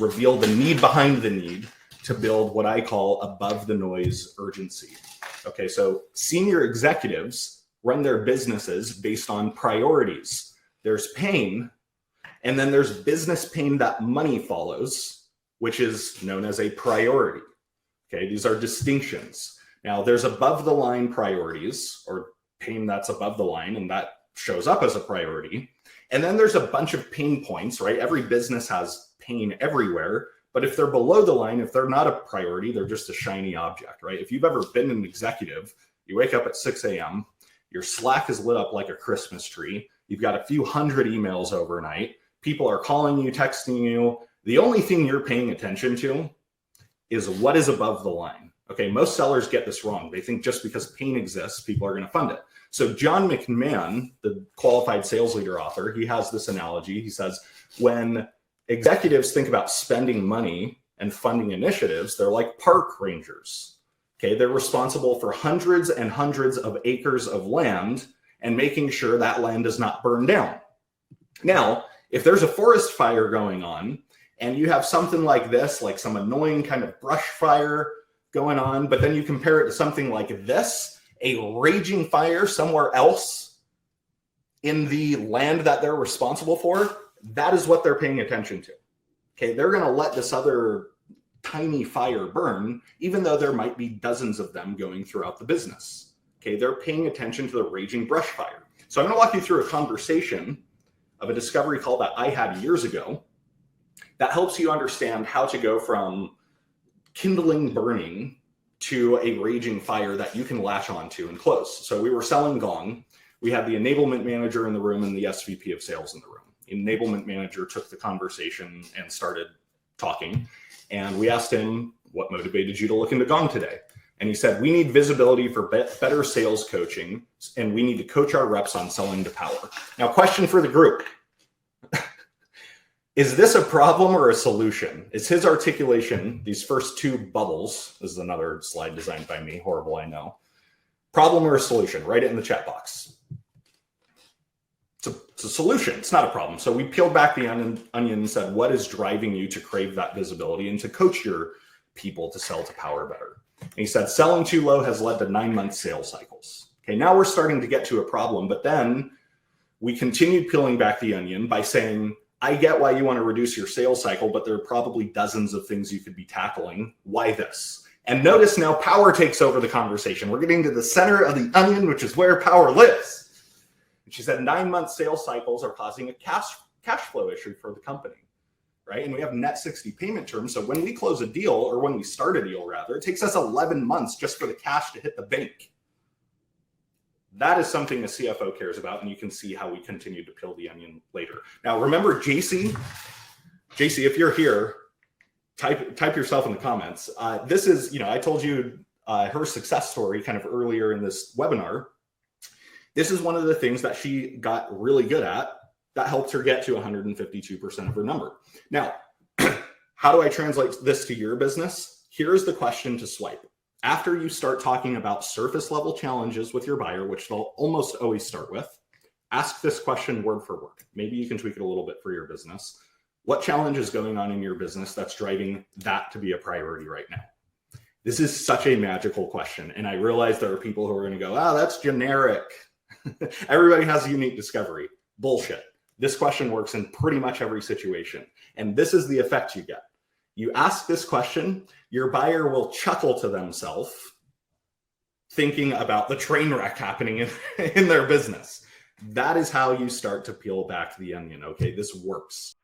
reveal the need behind the need to build what I call above the noise urgency. Okay, so senior executives run their businesses based on priorities. There's pain, and then there's business pain that money follows, which is known as a priority. Okay, these are distinctions. Now, there's above the line priorities, or pain that's above the line, and that shows up as a priority. And then there's a bunch of pain points, right? Every business has pain everywhere, but if they're below the line, if they're not a priority, they're just a shiny object, right? If you've ever been an executive, you wake up at 6 a.m., your Slack is lit up like a Christmas tree. You've got a few hundred emails overnight. People are calling you, texting you. The only thing you're paying attention to is what is above the line. Okay, most sellers get this wrong. They think just because pain exists, people are going to fund it. So John McMahon, the qualified sales leader author, he has this analogy. He says, when executives think about spending money and funding initiatives, they're like park rangers. Okay, they're responsible for hundreds and hundreds of acres of land and making sure that land does not burn down. Now, if there's a forest fire going on and you have something like this, like some annoying kind of brush fire going on, but then you compare it to something like this, a raging fire somewhere else in the land that they're responsible for, that is what they're paying attention to. Okay, they're going to let this other tiny fire burn, even though there might be dozens of them going throughout the business. Okay, they're paying attention to the raging brush fire. So I'm going to walk you through a conversation of a discovery call that I had years ago that helps you understand how to go from kindling burning to a raging fire that you can latch onto and close. So we were selling Gong. We had the enablement manager in the room and the SVP of sales in the room. The enablement manager took the conversation and started talking. And we asked him, what motivated you to look into Gong today? And he said, we need visibility for better sales coaching, and we need to coach our reps on selling to power. Now, question for the group. Is this a problem or a solution? Is his articulation, these first two bubbles, this is another slide designed by me, horrible, I know. Problem or a solution? Write it in the chat box. It's a solution, it's not a problem. So we peeled back the onion and said, what is driving you to crave that visibility and to coach your people to sell to power better? And he said, selling too low has led to 9-month sales cycles. Okay, now we're starting to get to a problem, but then we continued peeling back the onion by saying, I get why you want to reduce your sales cycle, but there are probably dozens of things you could be tackling. Why this? And notice now power takes over the conversation. We're getting to the center of the onion, which is where power lives. And she said 9-month sales cycles are causing a cash flow issue for the company, right? And we have net 60 payment terms. So when we close a deal, or when we start a deal rather, it takes us 11 months just for the cash to hit the bank. That is something a CFO cares about, and you can see how we continue to peel the onion later. Now, remember JC, if you're here, type yourself in the comments. This is, I told you her success story kind of earlier in this webinar. This is one of the things that she got really good at that helped her get to 152% of her number. Now, how do I translate this to your business? Here's the question to swipe. After you start talking about surface level challenges with your buyer, which they'll almost always start with, ask this question word for word. Maybe you can tweak it a little bit for your business. What challenge is going on in your business that's driving that to be a priority right now? This is such a magical question. And I realize there are people who are going to go, that's generic. Everybody has a unique discovery. Bullshit. This question works in pretty much every situation. And this is the effect you get. You ask this question, your buyer will chuckle to themselves thinking about the train wreck happening in their business. That is how you start to peel back the onion. Okay, this works.